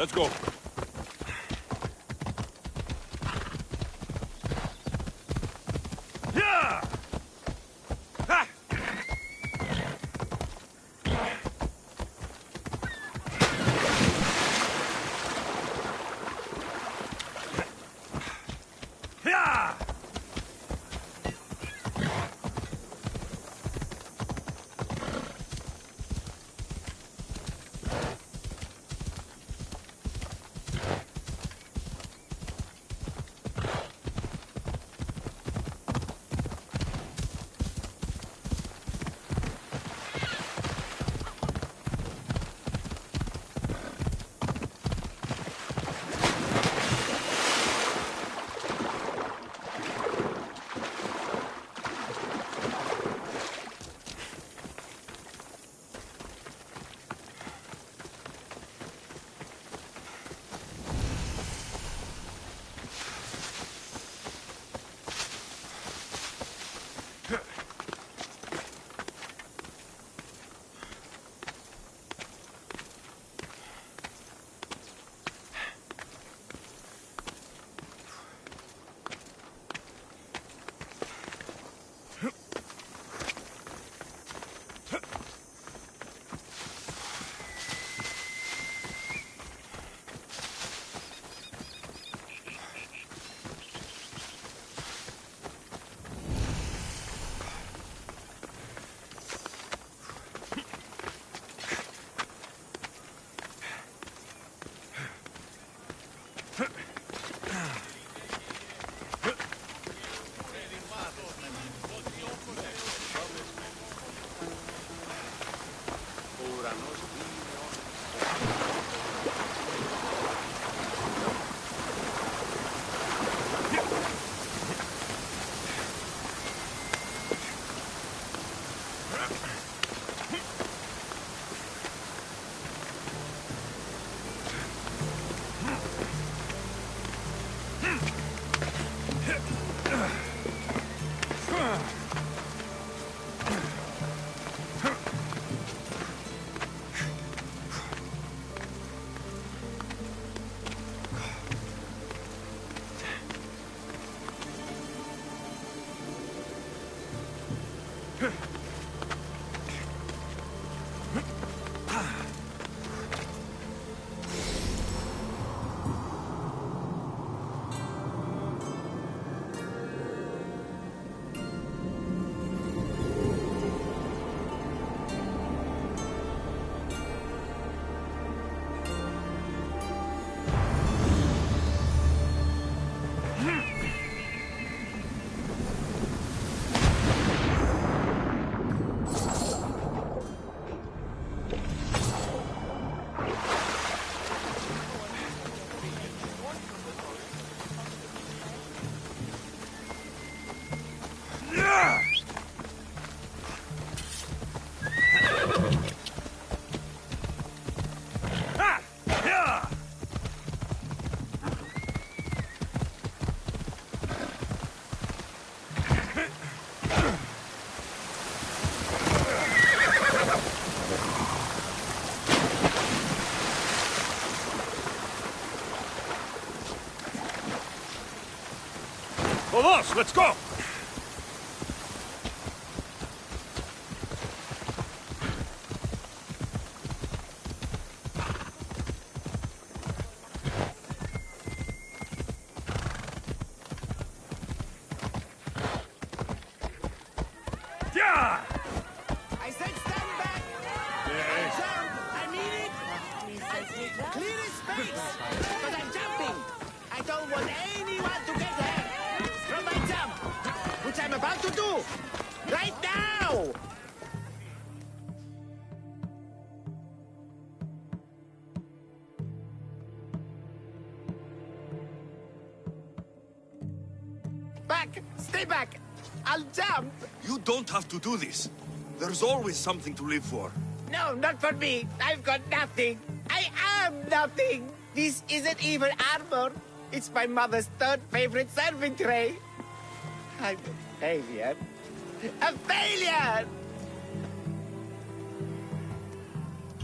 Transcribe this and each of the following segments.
Let's go. Todos, let's go! Yeah! I said stand back! Yeah. Jump! I mean it! Clear his space! But I'm jumping! I don't want anyone to get hurt! From my jump! Which I'm about to do! Right now! Back! Stay back! I'll jump! You don't have to do this. There's always something to live for. No, not for me. I've got nothing. I am nothing. This isn't even armor. It's my mother's third favorite serving tray. I'm a failure. A failure!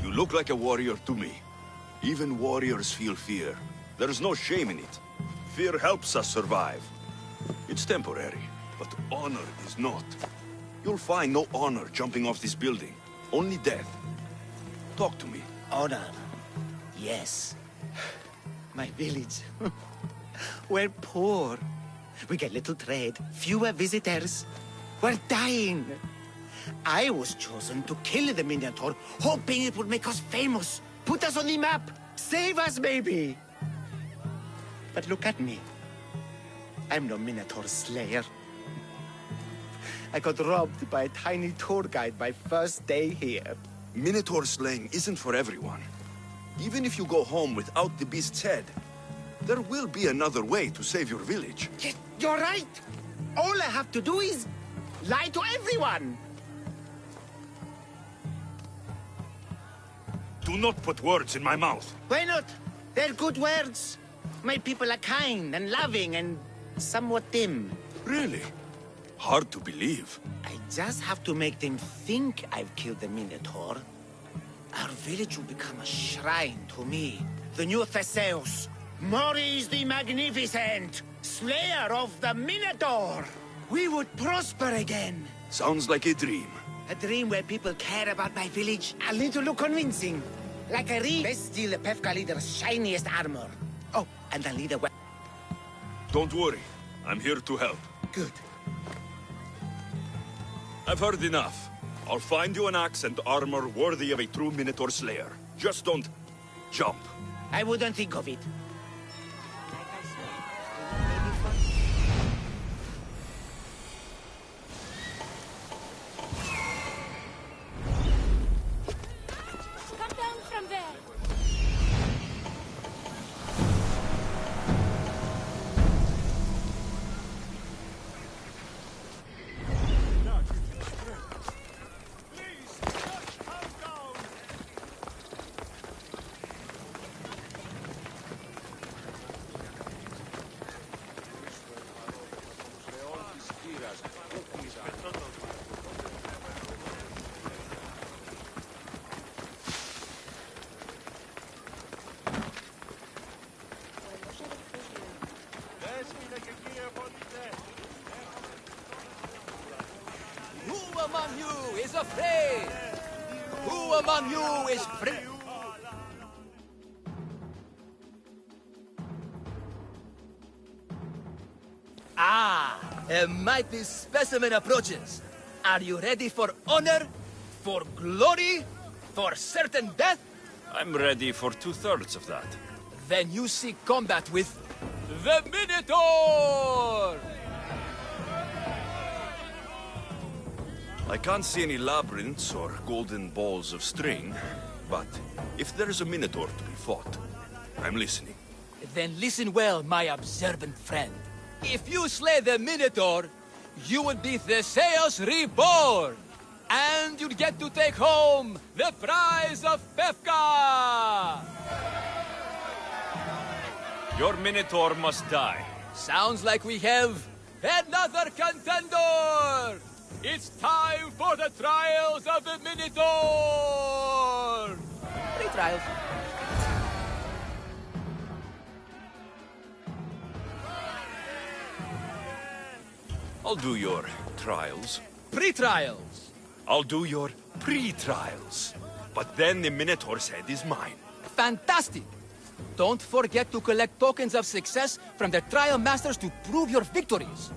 You look like a warrior to me. Even warriors feel fear. There's no shame in it. Fear helps us survive. It's temporary, but honor is not. You'll find no honor jumping off this building. Only death. Talk to me. Honor. Yes. My village. We're poor. We get little trade, fewer visitors. We're dying. I was chosen to kill the Minotaur, hoping it would make us famous, put us on the map, save us maybe. But look at me. I'm no Minotaur slayer. I got robbed by a tiny tour guide my first day here. Minotaur slaying isn't for everyone. Even if you go home without the beast's head, there will be another way to save your village. Yes, you're right. All I have to do is lie to everyone. Do not put words in my mouth. Why not? They're good words. My people are kind and loving and somewhat dim. Really? Hard to believe. I just have to make them think I've killed the Minotaur. Our village will become a shrine to me, the new Theseus, Maurice the Magnificent, slayer of the Minotaur. We would prosper again. Sounds like a dream. A dream where people care about my village. I'll need to look convincing. Like a reed. Let's steal the Pefka leader's shiniest armor. Oh, and I'll lead a weapon. Don't worry. I'm here to help. Good. I've heard enough. I'll find you an axe and armor worthy of a true Minotaur slayer. Just don't jump. I wouldn't think of it. Come down from there. Who among you is afraid? Who among you is free? A mighty specimen approaches. Are you ready for honor? For glory? For certain death? I'm ready for 2/3 of that. Then you seek combat with the Minotaur! I can't see any labyrinths or golden balls of string, but if there's a Minotaur to be fought, I'm listening. Then listen well, my observant friend. If you slay the Minotaur, you will be Theseus reborn! And you'll get to take home the prize of Pefka! Your Minotaur must die. Sounds like we have another contender! It's time for the trials of the Minotaur! 3 trials. I'll do your trials. Pre-trials. I'll do your pre-trials. But then the Minotaur's head is mine. Fantastic! Don't forget to collect tokens of success from the trial masters to prove your victories.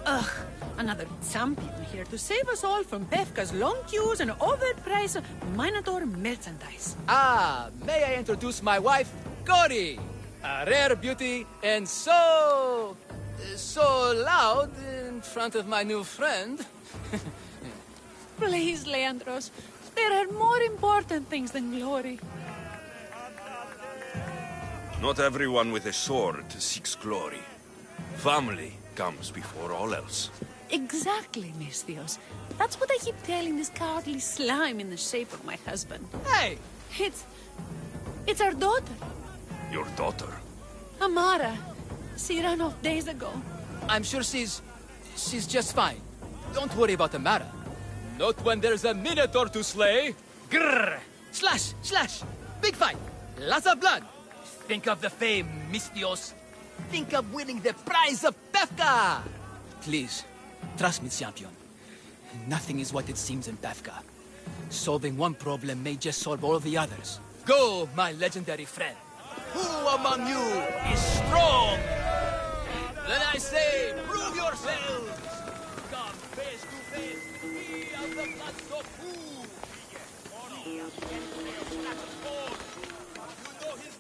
Ugh, another champion here to save us all from Befka's long queues and overpriced Minotaur merchandise. Ah, may I introduce my wife, Cody? A rare beauty and so loud in front of my new friend. Please, Leandros, there are more important things than glory. Not everyone with a sword seeks glory. Family comes before all else. Exactly, Misthios. That's what I keep telling this cowardly slime in the shape of my husband. Hey! It's our daughter, Your daughter? Amara. She ran off days ago. I'm sure she's just fine. Don't worry about Amara. Not when there's a Minotaur to slay. Grrr! Slash! Slash! Big fight! Lots of blood! Think of the fame, Misthios. Think of winning the prize of Befka! Please, trust me, champion. Nothing is what it seems in Befka. Solving one problem may just solve all the others. Go, my legendary friend. Who among you is strong? Then I say, prove yourselves! Come face to face, we of the blood so cool! You know his...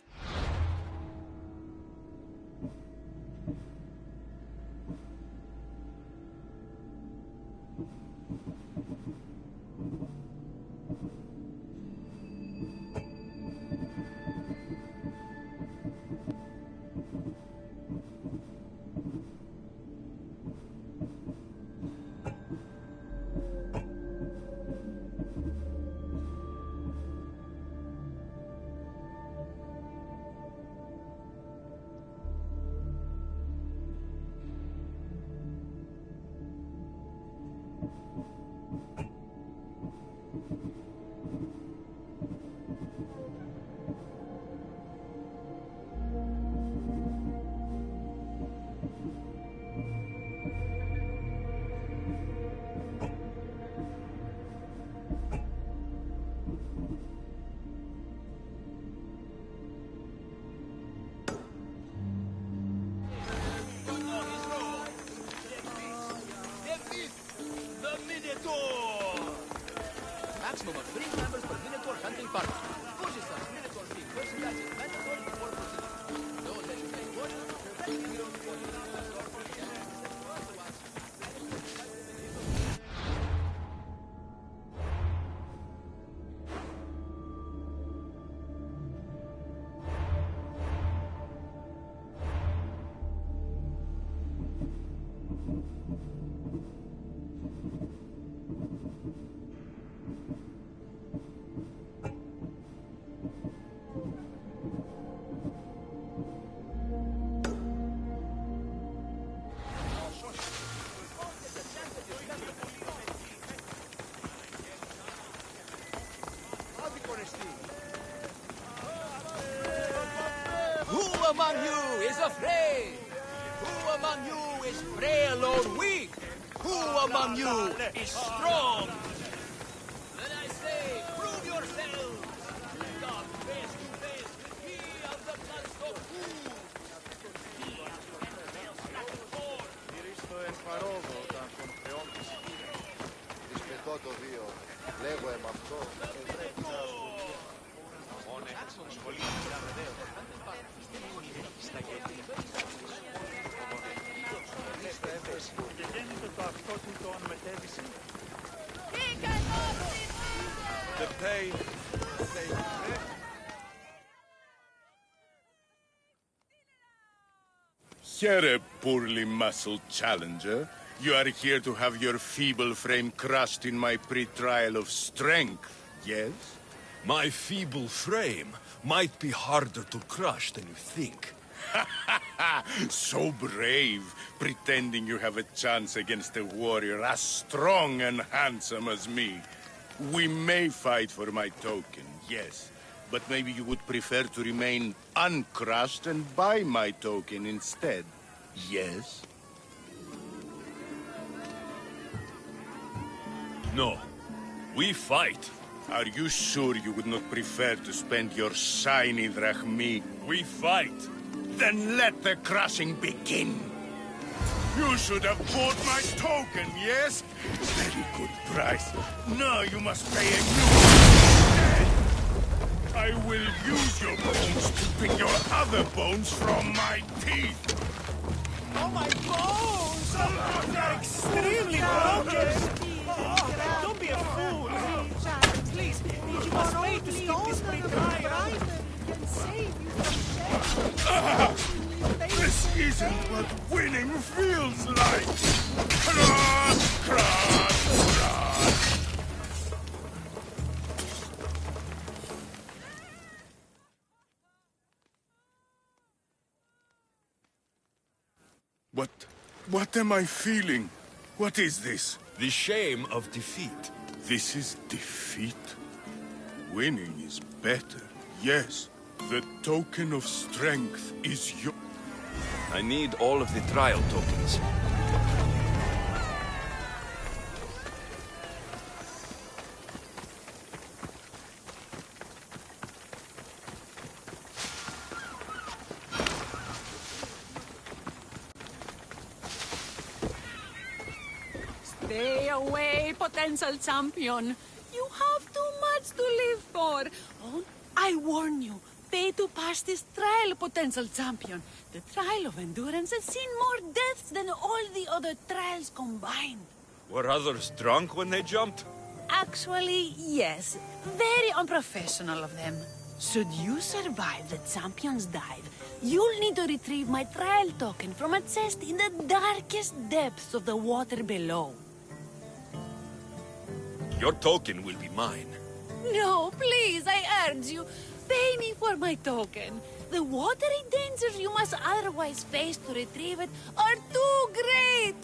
Maximum of 3 members per Minotaur hunting party. Pushes us, Minotaur being merchandising mandatory before proceeding. No legendary warrior, heroes, Who among you is afraid? Who among you is frail or weak? Who among you is strong? Then I say, prove yourselves! Come face to face with me of the blood so cool! Γυρίστο εν παρόδο όταν τον Θεόν της ηγείρε. Δυσπετώ το δύο, λέγω εμ' αυτό, ευρέπει τα ασχολία. Αμώνε, σχολή, ραβεδέω. Στα γέννη. Στα έφεση. Και γέννητο το αυτό του τον μετέβησε. The pain, say, Here, poorly muscled challenger. You are here to have your feeble frame crushed in my pre-trial of strength, yes? My feeble frame might be harder to crush than you think. So brave, pretending you have a chance against a warrior as strong and handsome as me. We may fight for my token, yes. But maybe you would prefer to remain uncrushed and buy my token instead, yes? No. We fight. Are you sure you would not prefer to spend your shiny drachmi? We fight. Then let the crushing begin. You should have bought my token, yes? Very good price. Now you must pay a new... I will use your bones to pick your other bones from my teeth. Oh, my bones! They're extremely broken! Don't be a fool! Please, you must pay to stop this free trial! This isn't what winning feels like! Cross, cross, cross! What am I feeling? What is this? The shame of defeat. This is defeat? Winning is better, yes. The token of strength is your... I need all of the trial tokens. Stay away, potential champion. You have too much to live for. Oh, I warn you. Pay to pass this trial, potential champion. The trial of endurance has seen more deaths than all the other trials combined. Were others drunk when they jumped? Actually, yes. Very unprofessional of them. Should you survive the champion's dive, you'll need to retrieve my trial token from a chest in the darkest depths of the water below. Your token will be mine. No, please, I urge you. Pay me for my token. The watery dangers you must otherwise face to retrieve it are too great.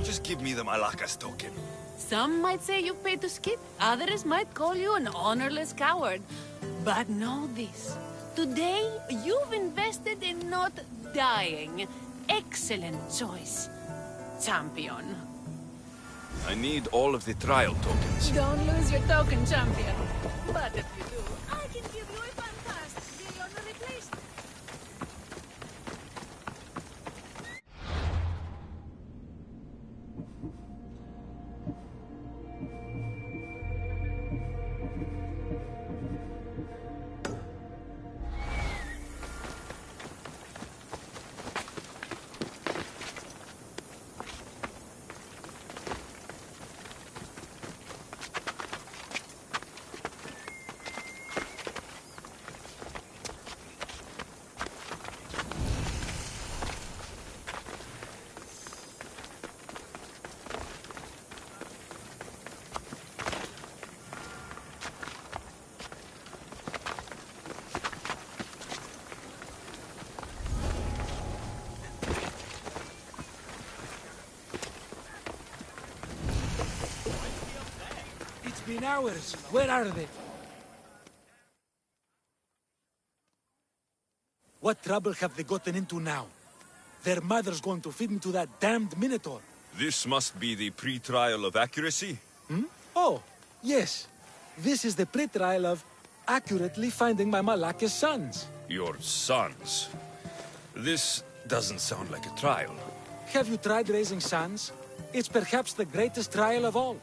Just give me the Malakas token. Some might say you paid to skip. Others might call you an honorless coward. But know this. Today, you've invested in not dying. Excellent choice, champion. I need all of the trial tokens. Don't lose your token, champion. But if you do, I can give you a fantastic deal on the replacement. Been hours. Where are they? What trouble have they gotten into now? Their mother's going to feed me to that damned Minotaur. This must be the pre-trial of accuracy. Oh, yes. This is the pre-trial of accurately finding my Malakas sons. Your sons. This doesn't sound like a trial. Have you tried raising sons? It's perhaps the greatest trial of all.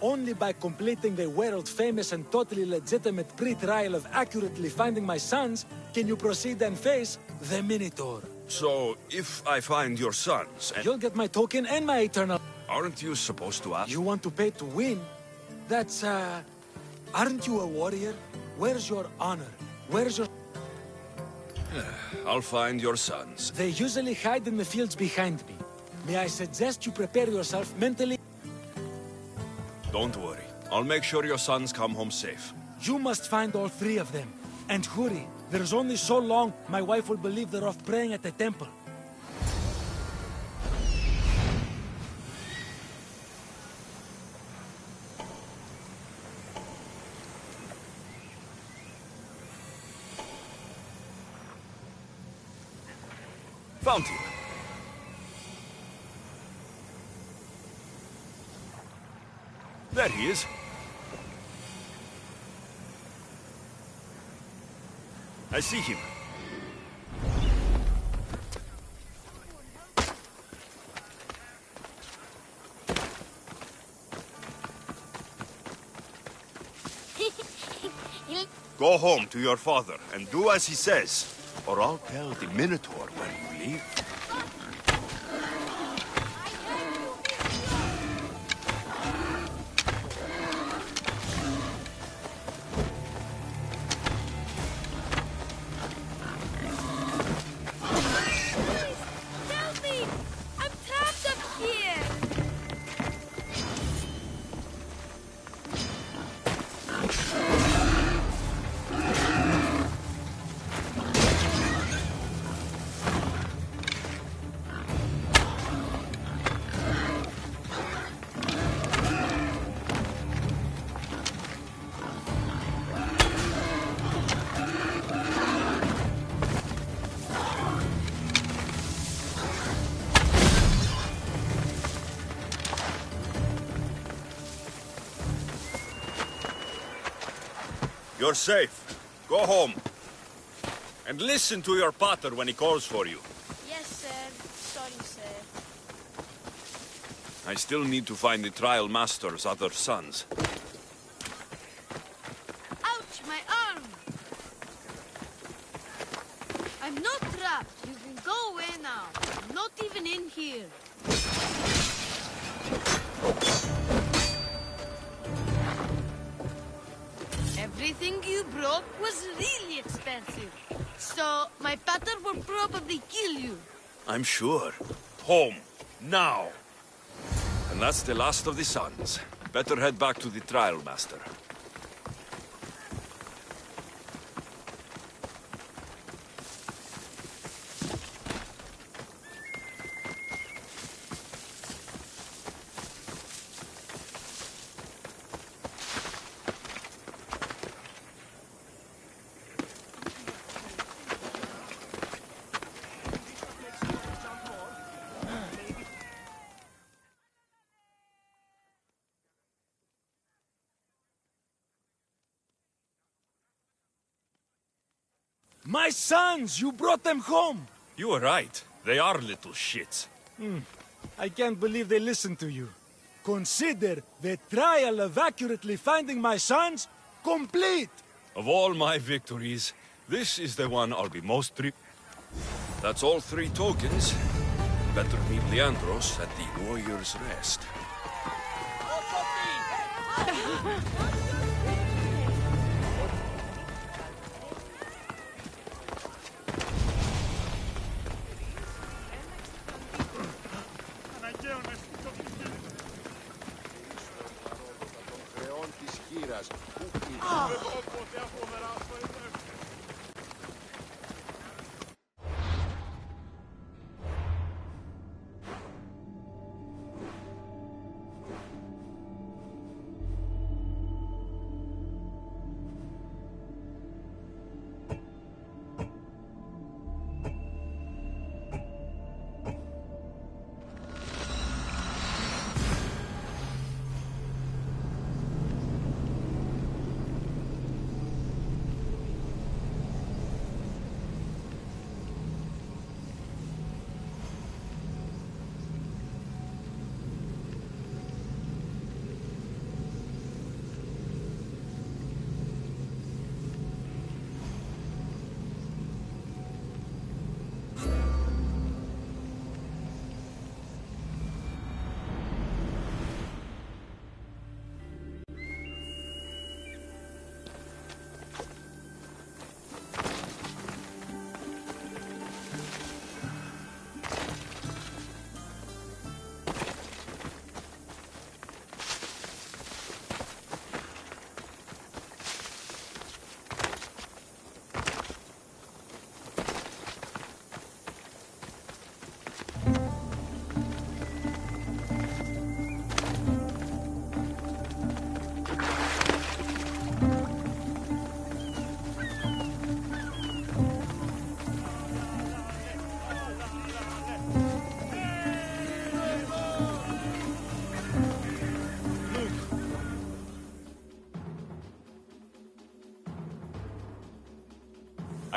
Only by completing the world-famous and totally legitimate pre-trial of accurately finding my sons can you proceed and face the Minotaur. So, if I find your sons and... You'll get my token and my eternal... Aren't you supposed to ask? You want to pay to win? That's, Aren't you a warrior? Where's your honor? Where's your... I'll find your sons. They usually hide in the fields behind me. May I suggest you prepare yourself mentally? Don't worry. I'll make sure your sons come home safe. You must find all three of them. And hurry. There's only so long my wife will believe they're off praying at the temple. Found him. There he is. I see him. Go home to your father and do as he says, or I'll tell the Minotaur where you live. Help me! I'm trapped up here! You're safe. Go home. And listen to your pater when he calls for you. Yes, sir. Sorry, sir. I still need to find the trial master's other sons. Ouch, my arm! I'm not trapped. You can go away now. I'm not even in here. Everything you broke was really expensive. So, my pater will probably kill you. I'm sure. Home. Now. And that's the last of the sons. Better head back to the trial master. My sons! You brought them home! You were right. They are little shits. I can't believe they listened to you. Consider the trial of accurately finding my sons complete! Of all my victories, this is the one I'll be most That's all 3 tokens. Better meet Leandros at the Warrior's Rest.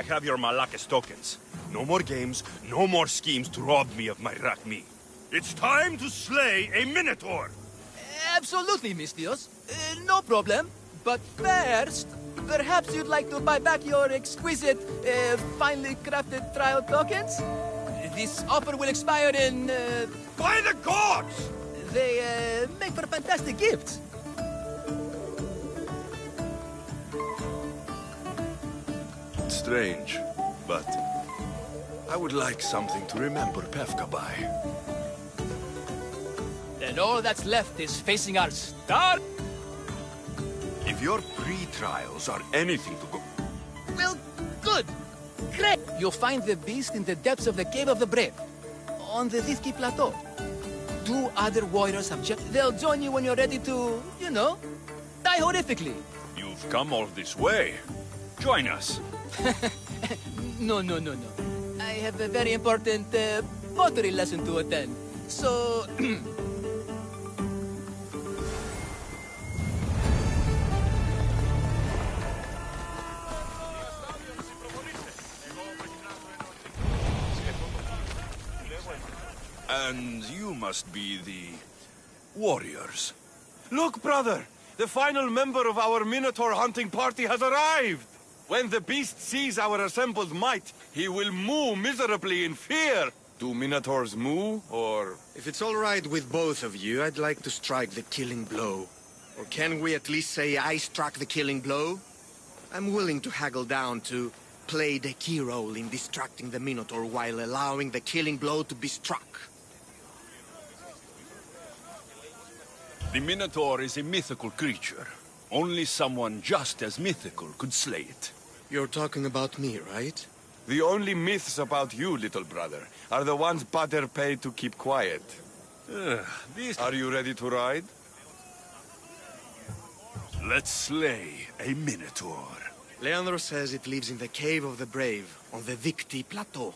have your Malakis tokens. No more games, no more schemes to rob me of my Rakmi. It's time to slay a Minotaur! Absolutely, Mistios. No problem. But first, perhaps you'd like to buy back your exquisite, finely crafted trial tokens? This offer will expire in, By the gods! They, make for fantastic gifts. Strange, but I would like something to remember Pefka by. And all that's left is facing our star. If your pre-trials are anything to go... Well, good. Great. You'll find the beast in the depths of the Cave of the Brave, on the Thithki Plateau. 2 other warriors have just... They'll join you when you're ready to, you know, die horrifically. You've come all this way. Join us. No. I have a very important pottery lesson to attend. So... And you must be the... warriors. Look, brother! The final member of our Minotaur hunting party has arrived! When the beast sees our assembled might, he will moo miserably in fear! Do Minotaurs moo, or... If it's all right with both of you, I'd like to strike the killing blow. Or can we at least say I struck the killing blow? I'm willing to haggle down to play the key role in distracting the Minotaur while allowing the killing blow to be struck. The Minotaur is a mythical creature. Only someone just as mythical could slay it. You're talking about me, right? The only myths about you, little brother, are the ones Pater paid to keep quiet. Are you ready to ride? Let's slay a Minotaur. Leandro says it lives in the Cave of the Brave, on the Thithki Plateau.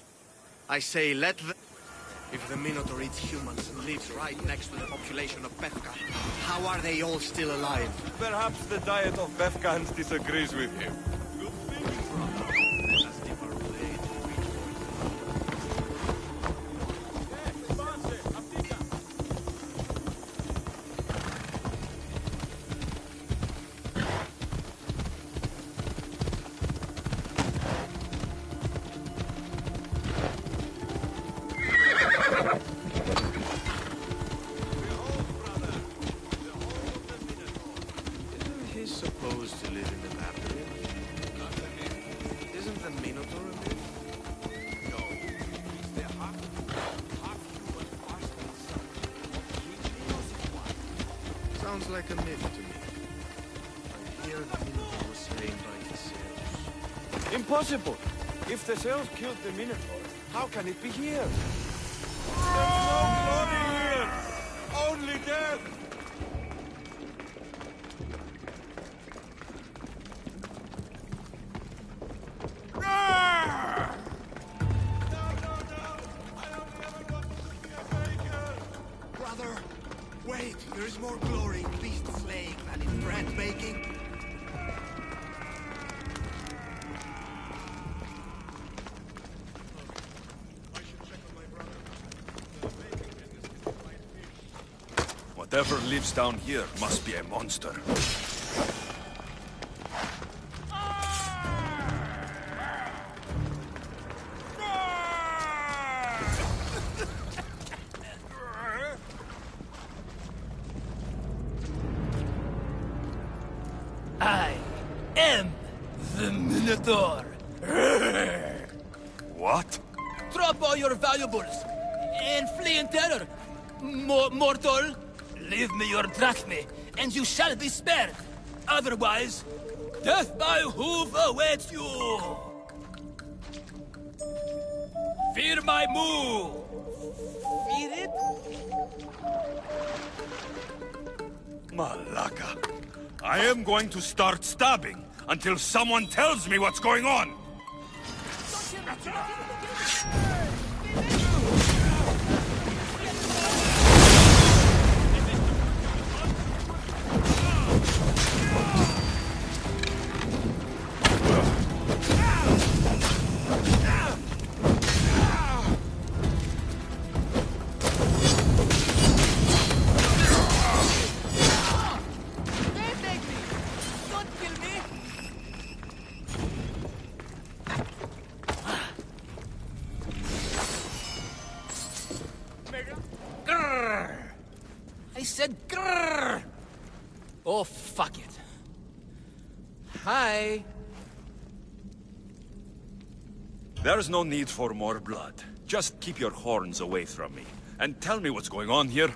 I say let the... If the Minotaur eats humans and lives right next to the population of Pefka, how are they all still alive? Perhaps the diet of Befkans disagrees with him. Sounds like a myth to me. I hear the Minotaur was slain by Theseus. Impossible! If Theseus killed the Minotaur, how can it be here? There's no glory here! Only death! Brother, wait! There is more glory in beast slaying than in bread baking. Whatever lives down here must be a monster. I am the Minotaur. What? Drop all your valuables and flee in terror. Mortal, leave me your drachme, and you shall be spared. Otherwise, death by hoof awaits you. Fear my moo. Fear it? Malaka. I am going to start stabbing until someone tells me what's going on. said grrr! Oh, fuck it. Hi. There's no need for more blood. Just keep your horns away from me. And tell me what's going on here.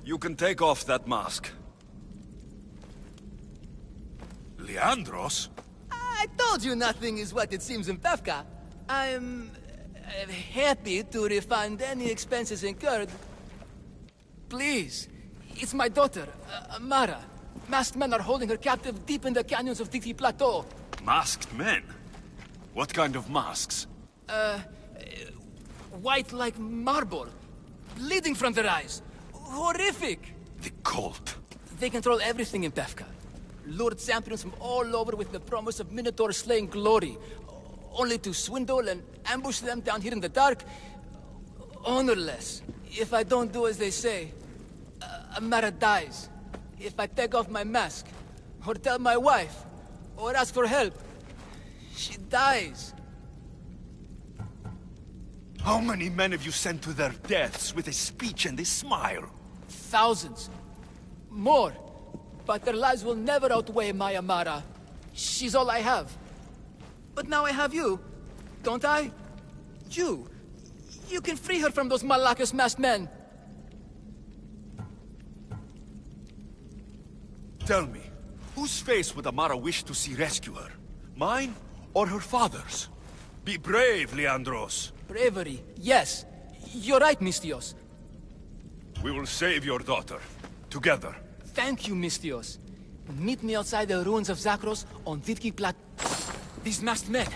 You can take off that mask. Leandros? I told you nothing is what it seems in Pevka. I'm happy to refund any expenses incurred. Please, it's my daughter, Mara. Masked men are holding her captive deep in the canyons of Diti Plateau. Masked men? What kind of masks? White like marble, bleeding from their eyes. Horrific! The cult. They control everything in Pevka. Lured champions from all over with the promise of Minotaur slaying glory, only to swindle and ambush them down here in the dark. Honorless. If I don't do as they say, Amara dies. If I take off my mask, or tell my wife, or ask for help, she dies. How many men have you sent to their deaths with a speech and a smile? Thousands. More. But their lives will never outweigh my Amara. She's all I have. But now I have you, don't I? You can free her from those Malakas masked men. Tell me, whose face would Amara wish to see rescue her? Mine or her father's? Be brave, Leandros. Bravery, yes. You're right, Mistios. We will save your daughter. Together. Thank you, Mistios. Meet me outside the ruins of Zakros on Vitki Plat. These masked men,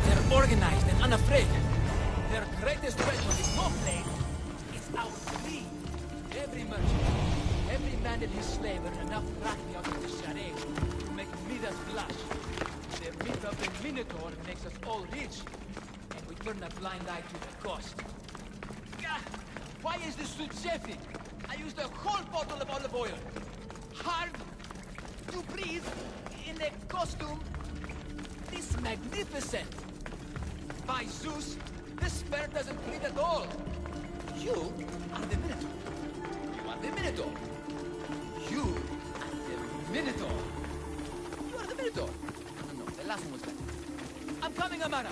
they're organized and unafraid. Their greatest weapon is no blade. It's our greed. Every merchant, every man and his slave earn enough drachmi out of this charade to make Midas blush. Their meet-up in Minotaur makes us all rich, and we turn a blind eye to the cost. Gah! Why is this suit chafing? I used a whole bottle of olive oil. Hard to breathe in a costume this magnificent. By Zeus, this spare doesn't breathe at all. You are the Minotaur. You are the Minotaur. You are the Minotaur. You are the Minotaur. No, the last one was better. I'm coming, Amara.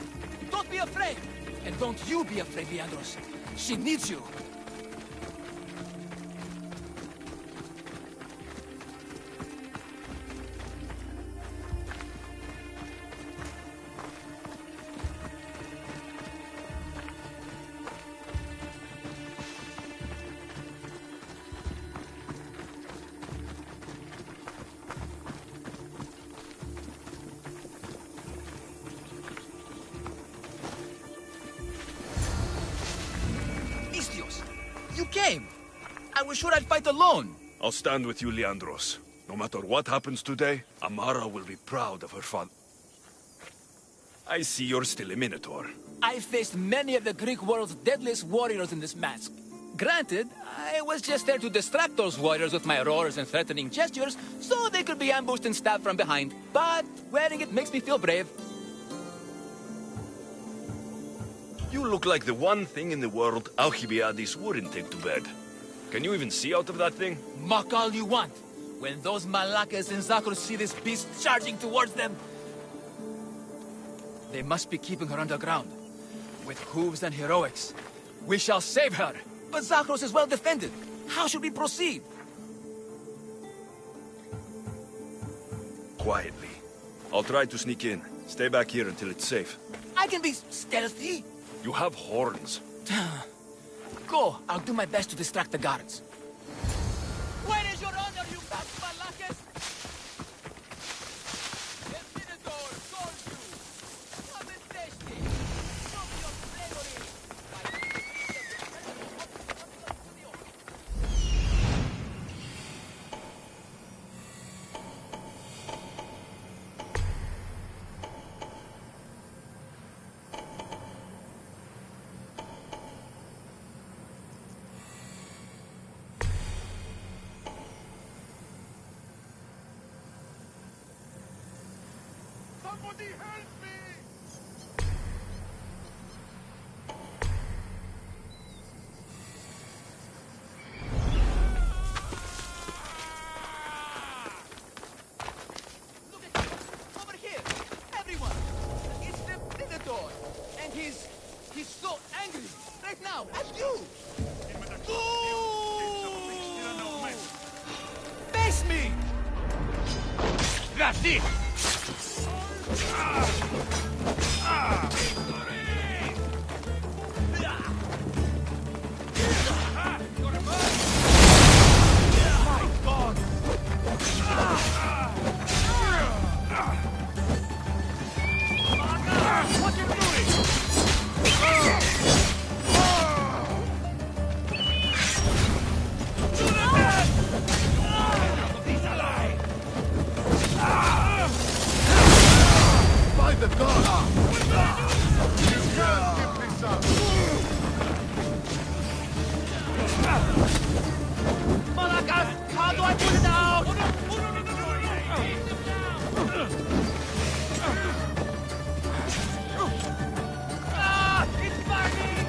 Don't be afraid. And don't you be afraid, Leandros. She needs you. You came! I was sure I'd fight alone. I'll stand with you, Leandros. No matter what happens today, Amara will be proud of her father. I see you're still a Minotaur. I faced many of the Greek world's deadliest warriors in this mask. Granted, I was just there to distract those warriors with my roars and threatening gestures, so they could be ambushed and stabbed from behind. But wearing it makes me feel brave. You look like the one thing in the world Alcibiades wouldn't take to bed. Can you even see out of that thing? Mock all you want. When those Malakas and Zakros see this beast charging towards them, they must be keeping her underground. With hooves and heroics, we shall save her. But Zakros is well defended. How should we proceed? Quietly. I'll try to sneak in. Stay back here until it's safe. I can be stealthy. You have horns. Go. I'll do my best to distract the guards. Where is your honor, you bad Malakas? The Minotaur calls you. Come and test it. Show me your bravery. Somebody help me! so angry right now at you! Face me! That's it! By the gods! You can't give this up! Malakas, how do I put it out? It's burning!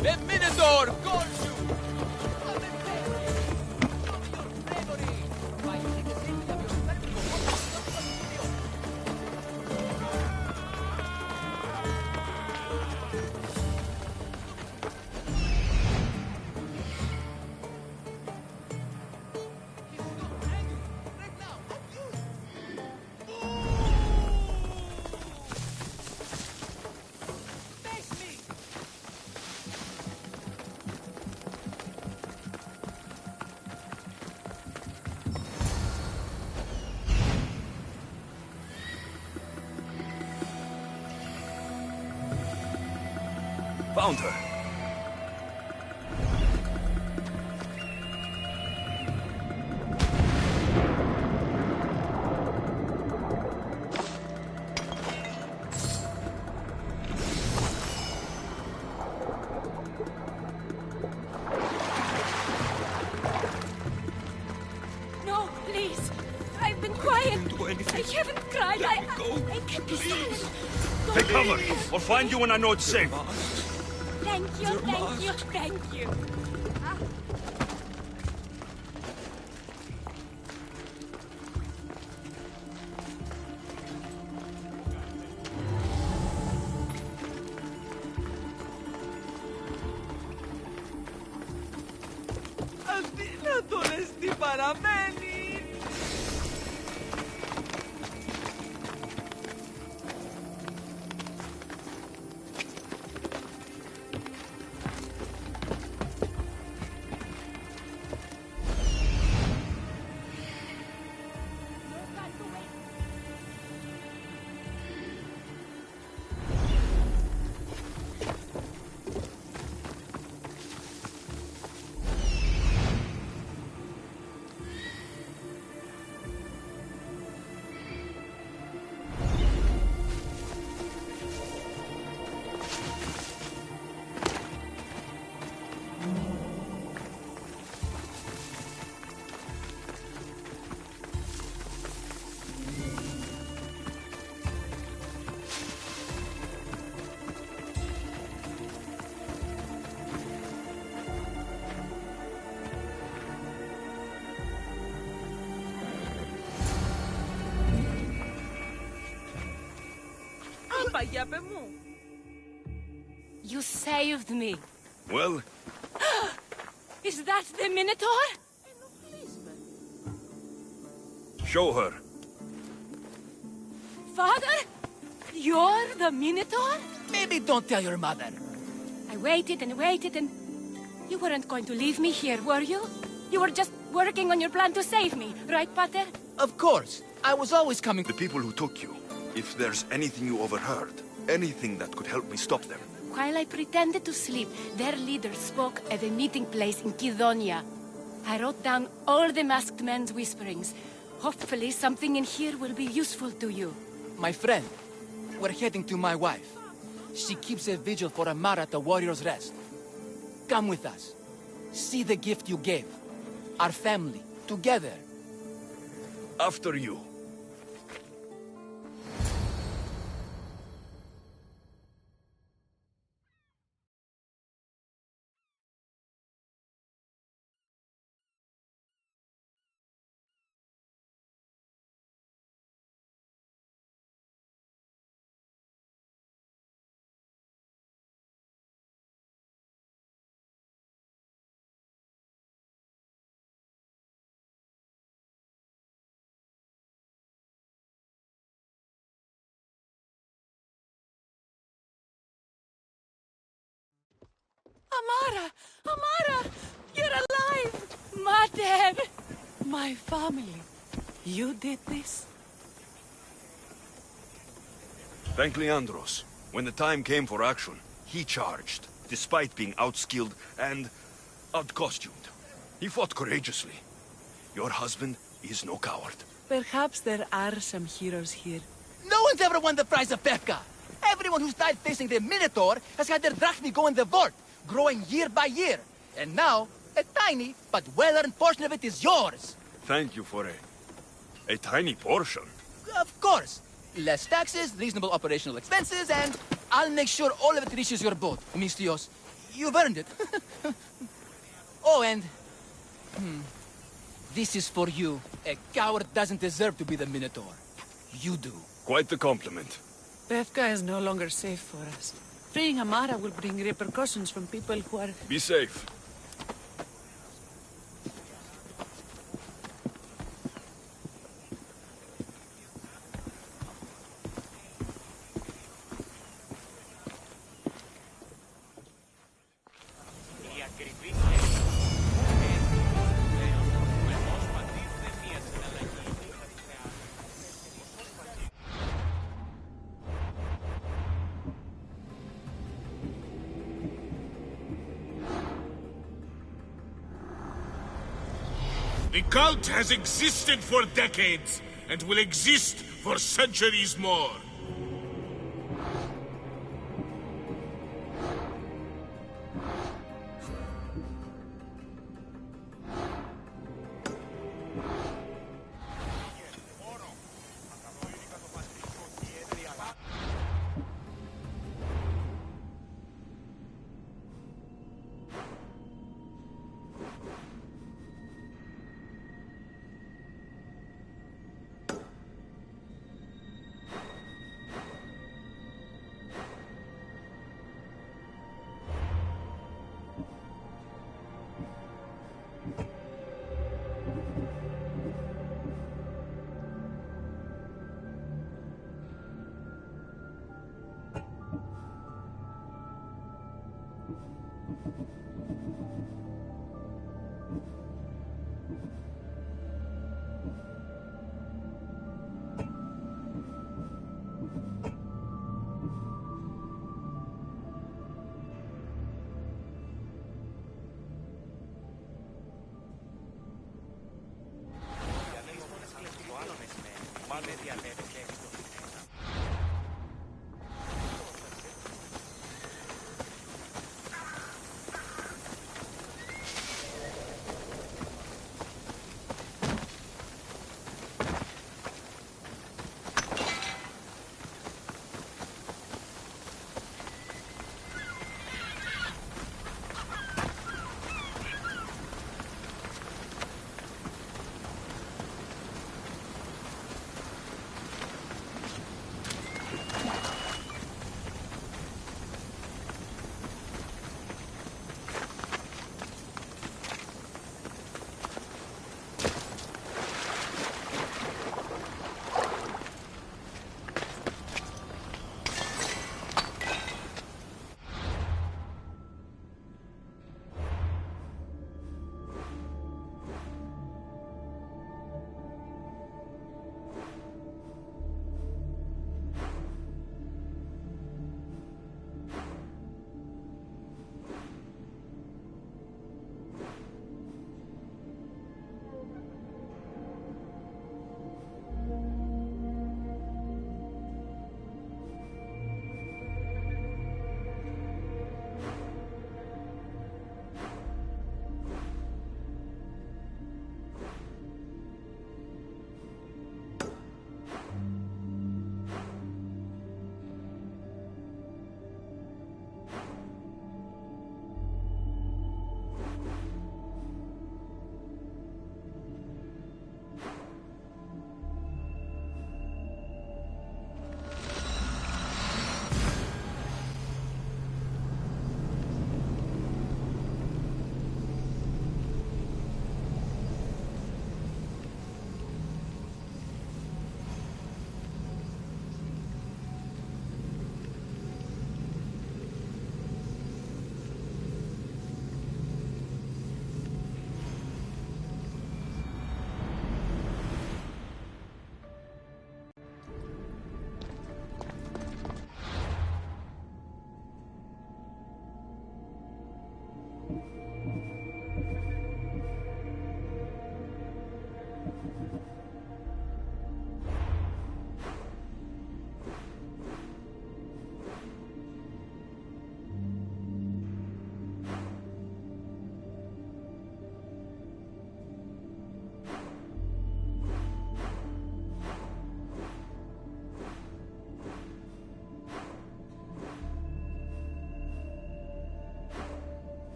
The Minotaur calls you! Found her. No, please. I've been quiet. Don't do anything. I haven't cried. Let me go, I can't be silent. Don't Take cover. leave. I'll find you when I know it's safe. Thank you, thank you, thank you. Αδύνατο λες τι παραμένει! You saved me. Well, Is that the Minotaur? show her. Father? You're the Minotaur? Maybe don't tell your mother. I waited and waited and... You weren't going to leave me here, were you? You were just working on your plan to save me, right, Pater? Of course. I was always coming. The people who took you, if there's anything you overheard, anything that could help me stop them. While I pretended to sleep, their leader spoke at a meeting place in Kidonia. I wrote down all the masked men's whisperings. Hopefully something in here will be useful to you. My friend, we're heading to my wife. She keeps a vigil for Amara at the Warrior's Rest. Come with us. See the gift you gave. Our family, together. After you. Amara! Amara! You're alive! Mater! My family. You did this? Thank Leandros. When the time came for action, he charged, despite being outskilled and outcostumed. He fought courageously. Your husband is no coward. Perhaps there are some heroes here. No one's ever won the prize of Pefka. Everyone who's died facing the Minotaur has had their drachmi go in the vault, growing year by year. And now, a tiny but well-earned portion of it is yours. Thank you for a tiny portion. Of course. Less taxes, reasonable operational expenses, and I'll make sure all of it reaches your boat, Mistios. You've earned it. Oh, and... This is for you. A coward doesn't deserve to be the Minotaur. You do. Quite the compliment. Pefka is no longer safe for us. Freeing Amara will bring repercussions from people who are... Be safe. The cult has existed for decades, and will exist for centuries more.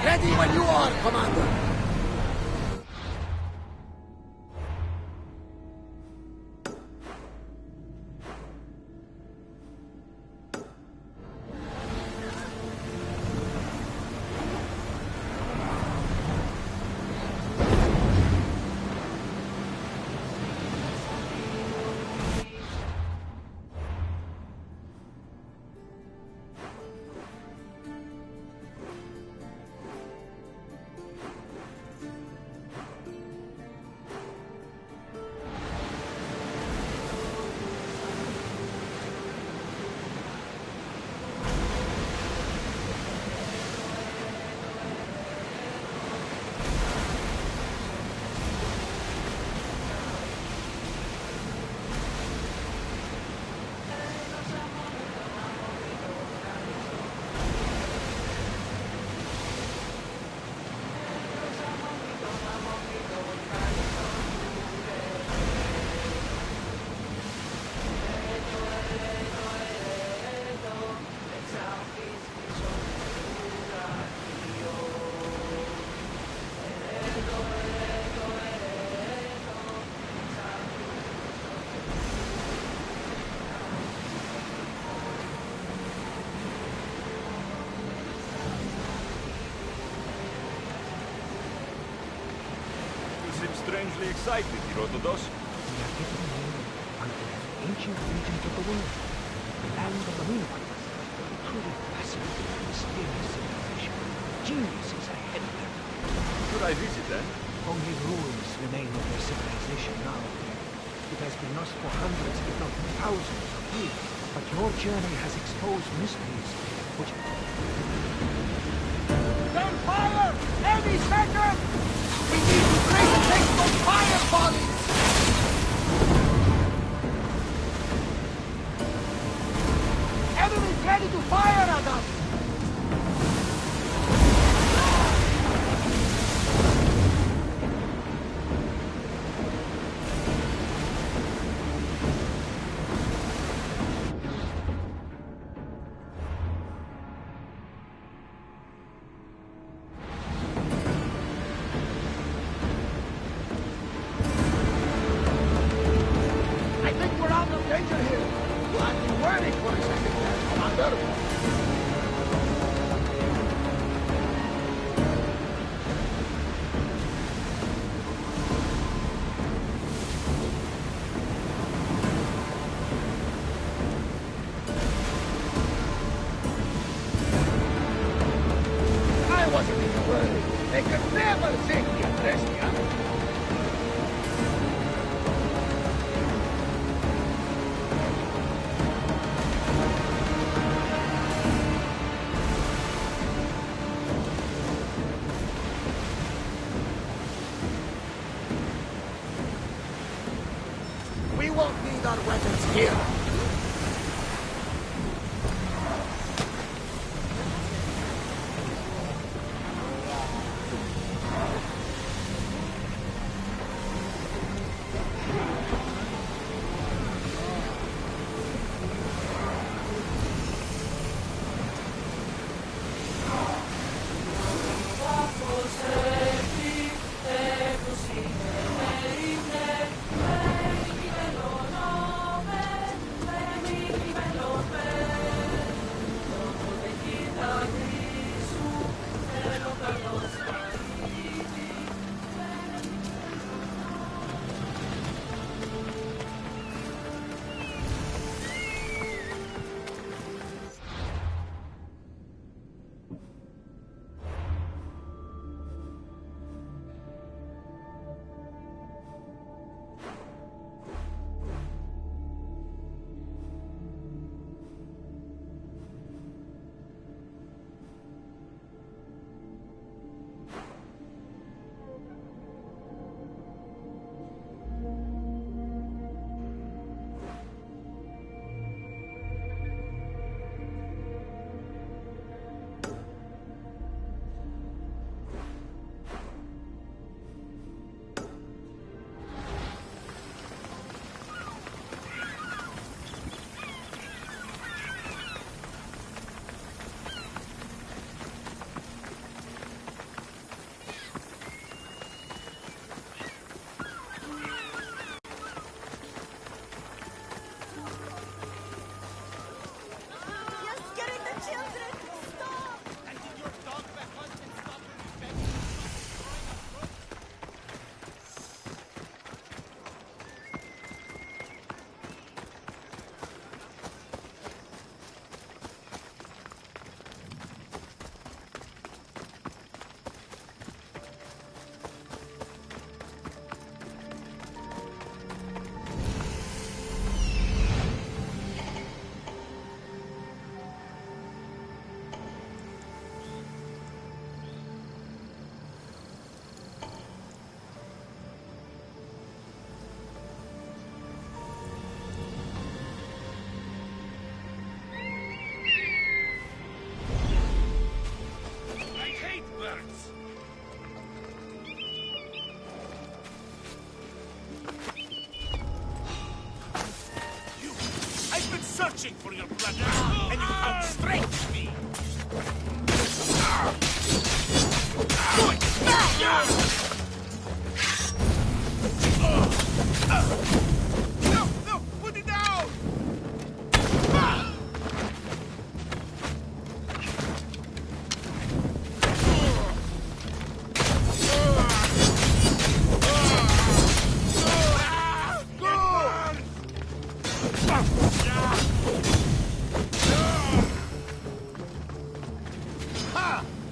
Ready when you are, Commander. Strangely excited, Herodotus. We are getting near one of the most ancient regions of the world, the land of the Minotaurs. A truly fascinating and mysterious civilization. Genius is ahead of them. Should I visit then? Only ruins remain of their civilization now. It has been lost for hundreds, if not thousands of years. But your journey has exposed mysteries which... Gunfire! Any second! We need to break the next of fire volleys! Enemies ready to fire at us! They could never take the Adrestia. We won't need our weapons here.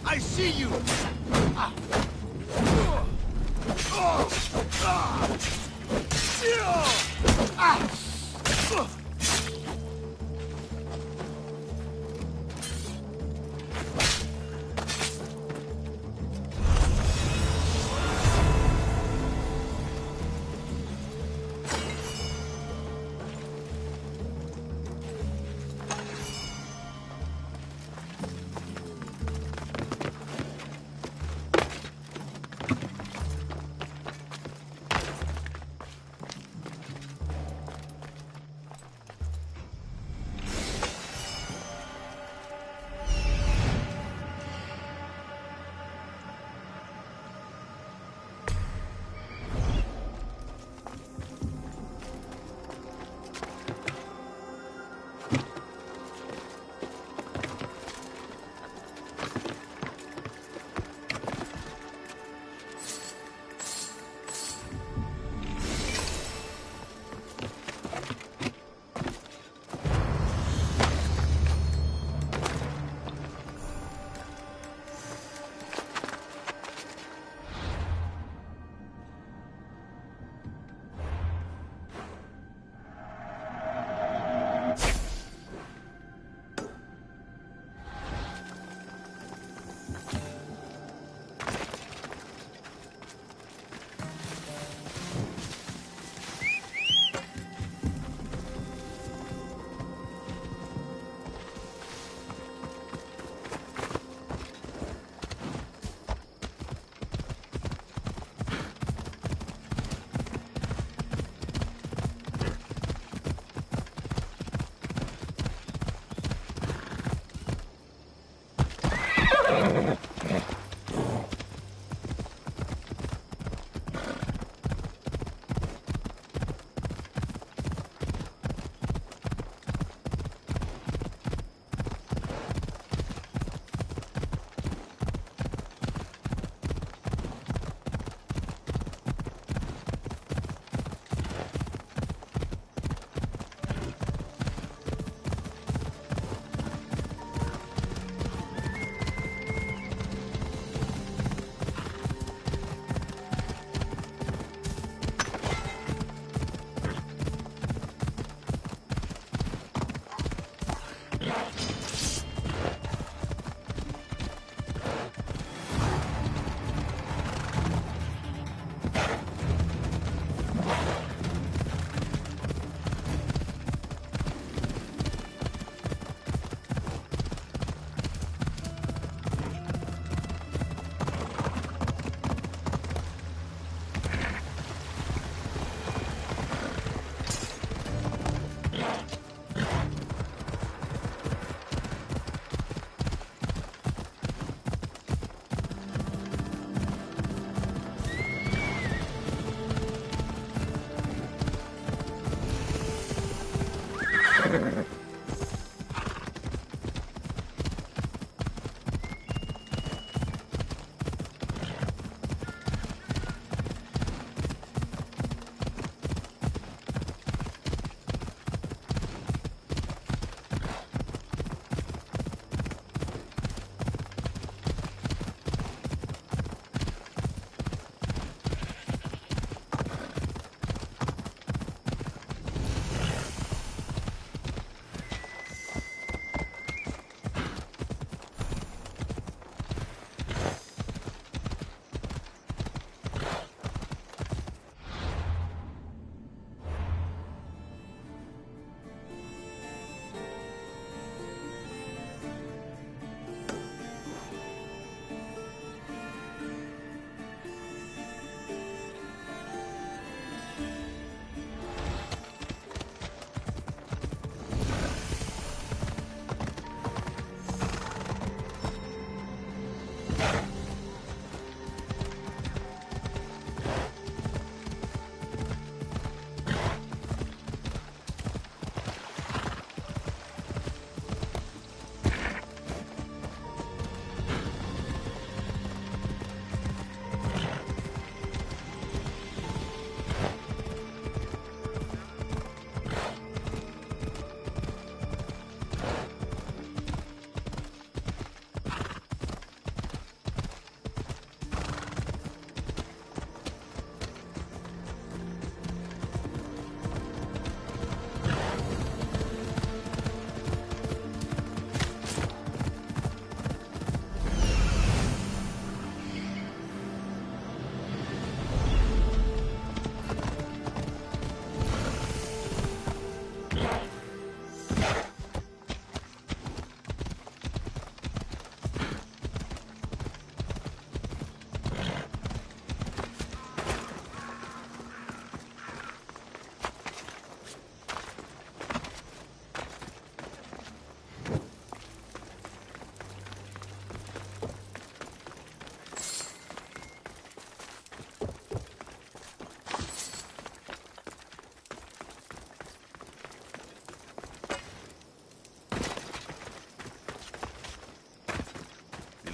I see you!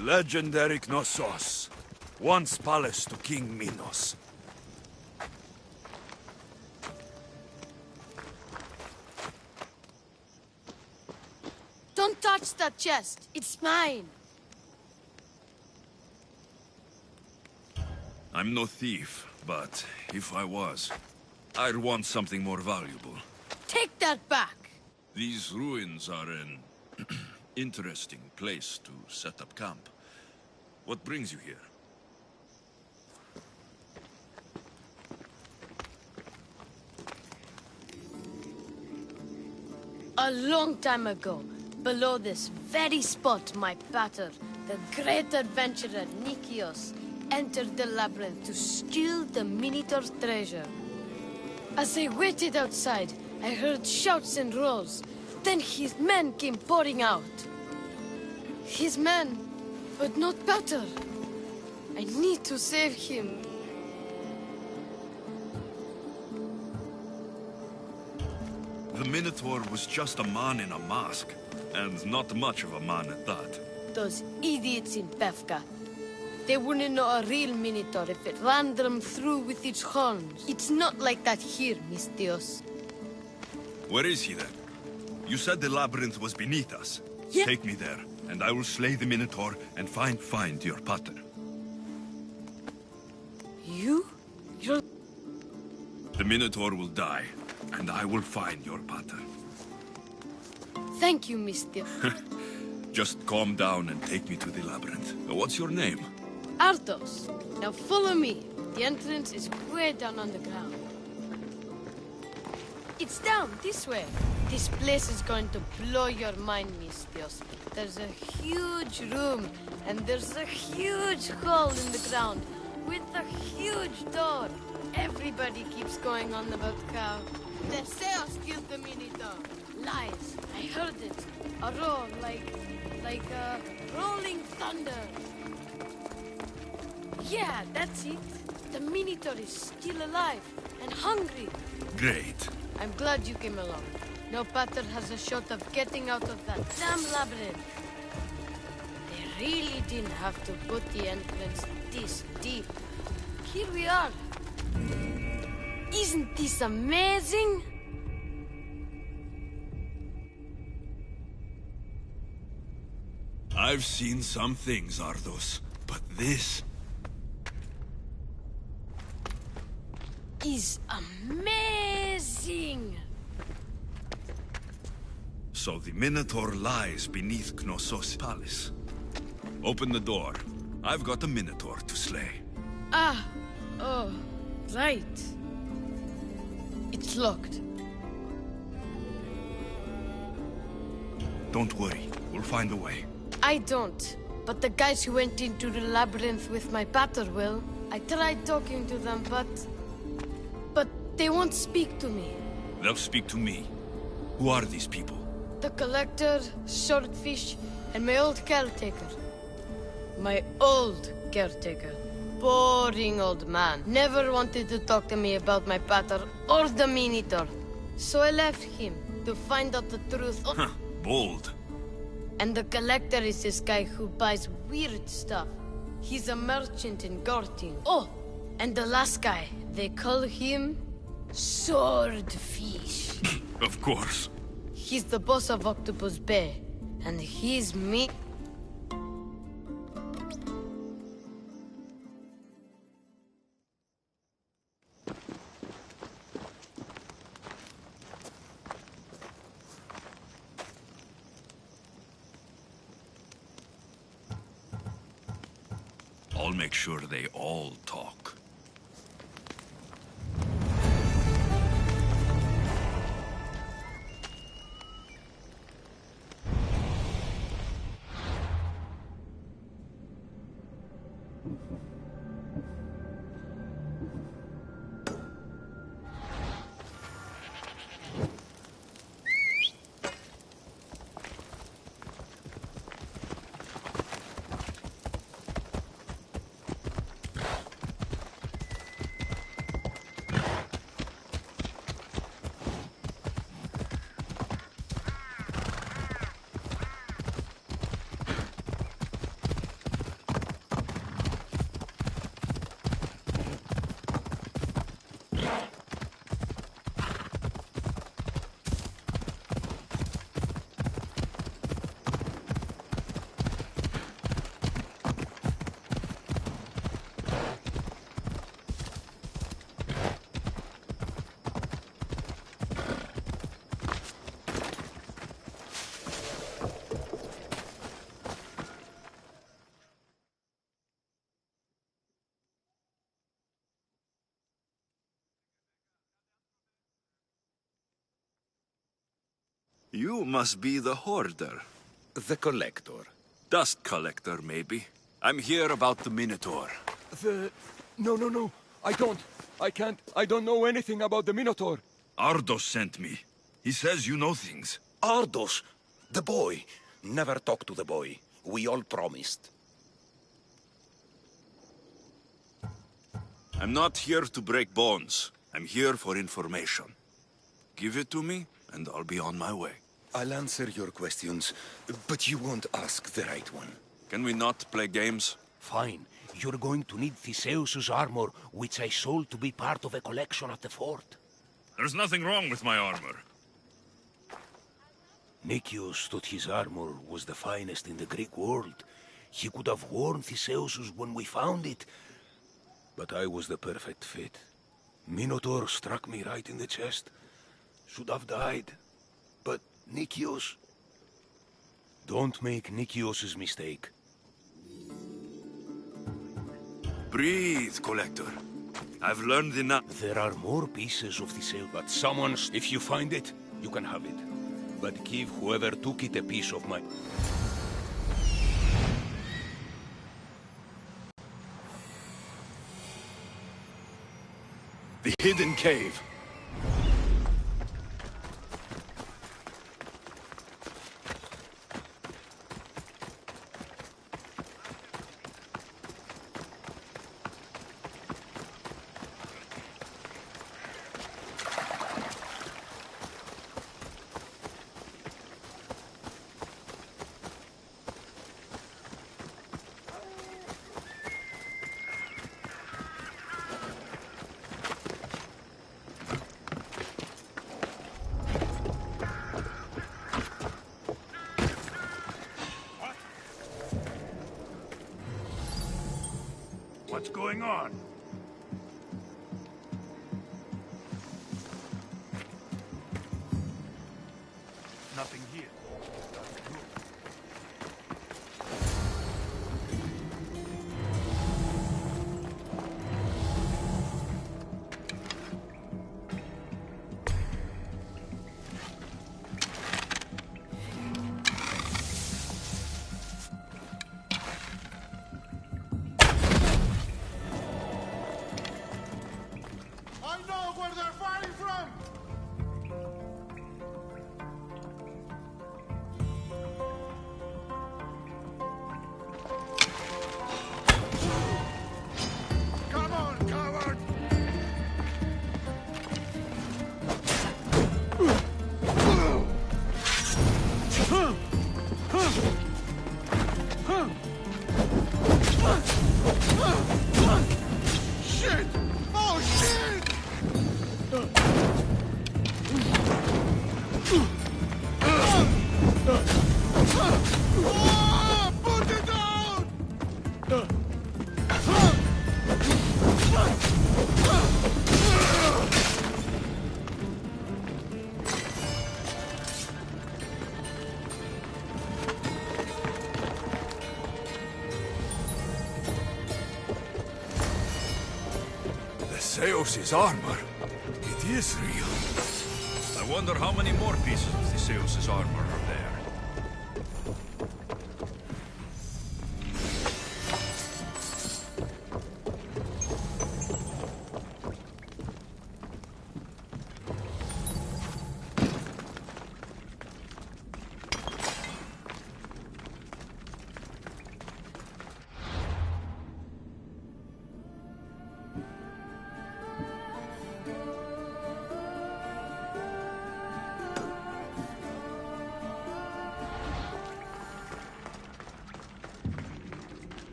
legendary Knossos. Once palace to King Minos. Don't touch that chest. It's mine. I'm no thief, but if I was, I'd want something more valuable. Take that back. These ruins are an interesting place to set up camp. What brings you here? A long time ago, below this very spot, my pater, the great adventurer Nikios, entered the labyrinth to steal the Minotaur's treasure. As I waited outside, I heard shouts and roars. Then his men came pouring out. His men, but not pater. I need to save him. The Minotaur was just a man in a mask, and not much of a man at that. Those idiots in Pevka. They wouldn't know a real Minotaur if it ran them through with its horns. It's not like that here, Mistios. Where is he then? You said the labyrinth was beneath us. Yeah. Take me there, and I will slay the Minotaur and find your pater. You're... The Minotaur will die, and I will find your pater. Thank you, Mistios. Just calm down and take me to the labyrinth. What's your name? Artos. Now follow me. The entrance is way down on the ground. It's down this way. This place is going to blow your mind, Mistios. There's a huge room, and there's a huge hole in the ground with a huge door. Everybody keeps going on about how Theseus killed the Minotaur. Lies. I heard it. A roar like rolling thunder. Yeah, that's it. The Minotaur is still alive and hungry. Great. I'm glad you came along. No pater has a shot of getting out of that damn labyrinth. They really didn't have to put the entrance this deep. Here we are. Isn't this amazing? I've seen some things, Ardos, but this... is amazing! So the Minotaur lies beneath Knossos' palace. Open the door. I've got a Minotaur to slay. Oh, right. It's locked. Don't worry, we'll find a way. I don't, but the guys who went into the labyrinth with my pater will. I tried talking to them, but they won't speak to me. They'll speak to me. Who are these people? The collector, swordfish, and my old caretaker. My old caretaker. Boring old man. Never wanted to talk to me about my pater or the Minotaur. So I left him to find out the truth. Bold. And the collector is this guy who buys weird stuff. He's a merchant in Gortin. Oh, and the last guy, they call him Swordfish. Of course. He's the boss of Octopus Bay, and he's me. I'll make sure they all talk. You must be the hoarder. The collector. Dust collector, maybe. I'm here about the Minotaur. No. I can't. I don't know anything about the Minotaur. Ardos sent me. He says you know things. Ardos! The boy. Never talk to the boy. We all promised. I'm not here to break bones. I'm here for information. Give it to me, and I'll be on my way. I'll answer your questions, but you won't ask the right one. Can we not play games? Fine. You're going to need Theseus's armor, which I sold to be part of a collection at the fort. There's nothing wrong with my armor. Nicias thought his armor was the finest in the Greek world. He could have worn Theseus's when we found it, but I was the perfect fit. Minotaur struck me right in the chest. Should have died. But Nicias... Don't make Nicias's mistake. Breathe, Collector. I've learned enough. There are more pieces of Theseus, but someone's... If you find it, you can have it. But give whoever took it a piece of my... The hidden cave. What's going on? Nothing here. Theseus's armor. It is real. I wonder how many more pieces of Theseus's armor are there.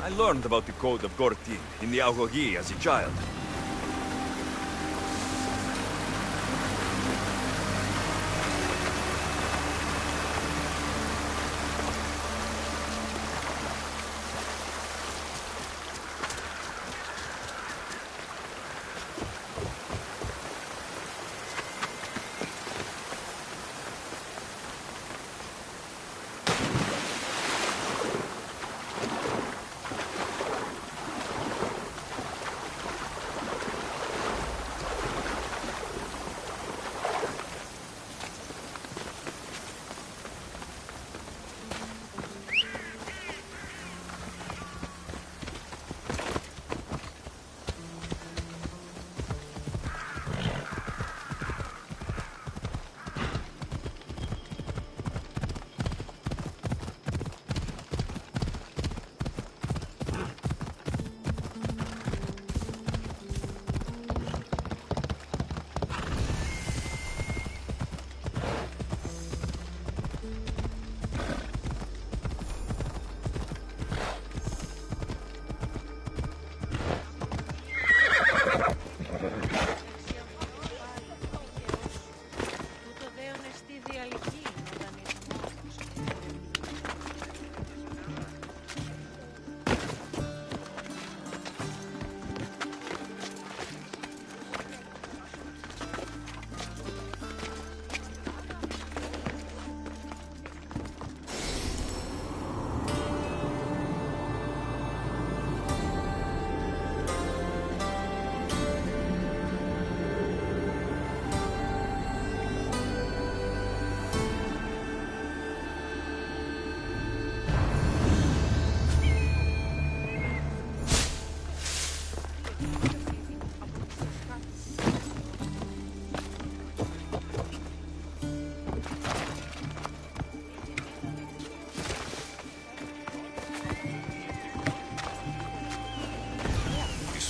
I learned about the code of Gortin in the Agogi as a child.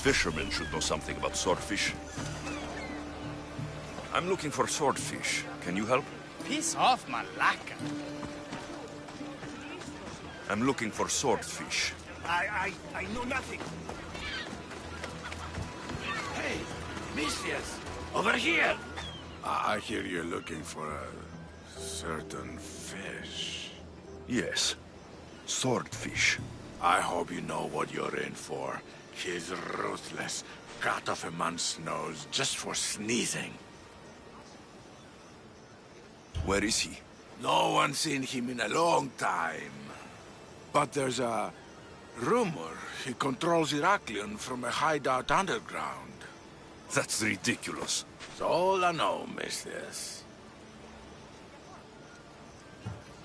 Fishermen should know something about swordfish. I'm looking for swordfish. Can you help? Piss off, Malaka. I'm looking for swordfish. I know nothing. Hey, Messias, over here. I hear you're looking for a certain fish. Yes, swordfish. I hope you know what you're in for. He's ruthless. Cut off a man's nose just for sneezing. Where is he? No one's seen him in a long time. But there's a rumor he controls Heraklion from a hideout underground. That's ridiculous. That's all I know, Messias.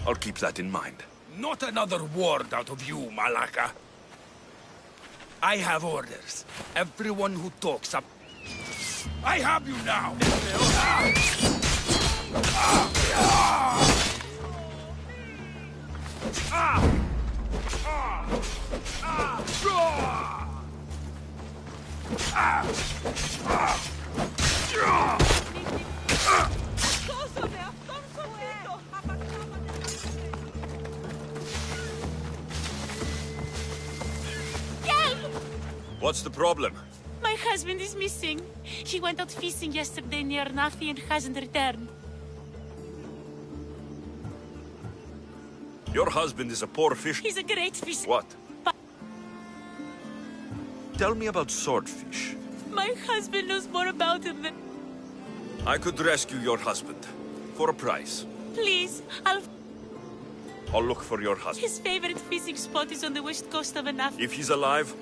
I'll keep that in mind. Not another word out of you, Malaka. I have orders. Everyone who talks up... I have you now! What's the problem? My husband is missing. He went out fishing yesterday near Nafi and hasn't returned. Your husband is a poor fish. He's a great fish. What? Tell me about swordfish. My husband knows more about him than... I could rescue your husband. For a price. Please, I'll look for your husband. His favorite fishing spot is on the west coast of Nafi. If he's alive,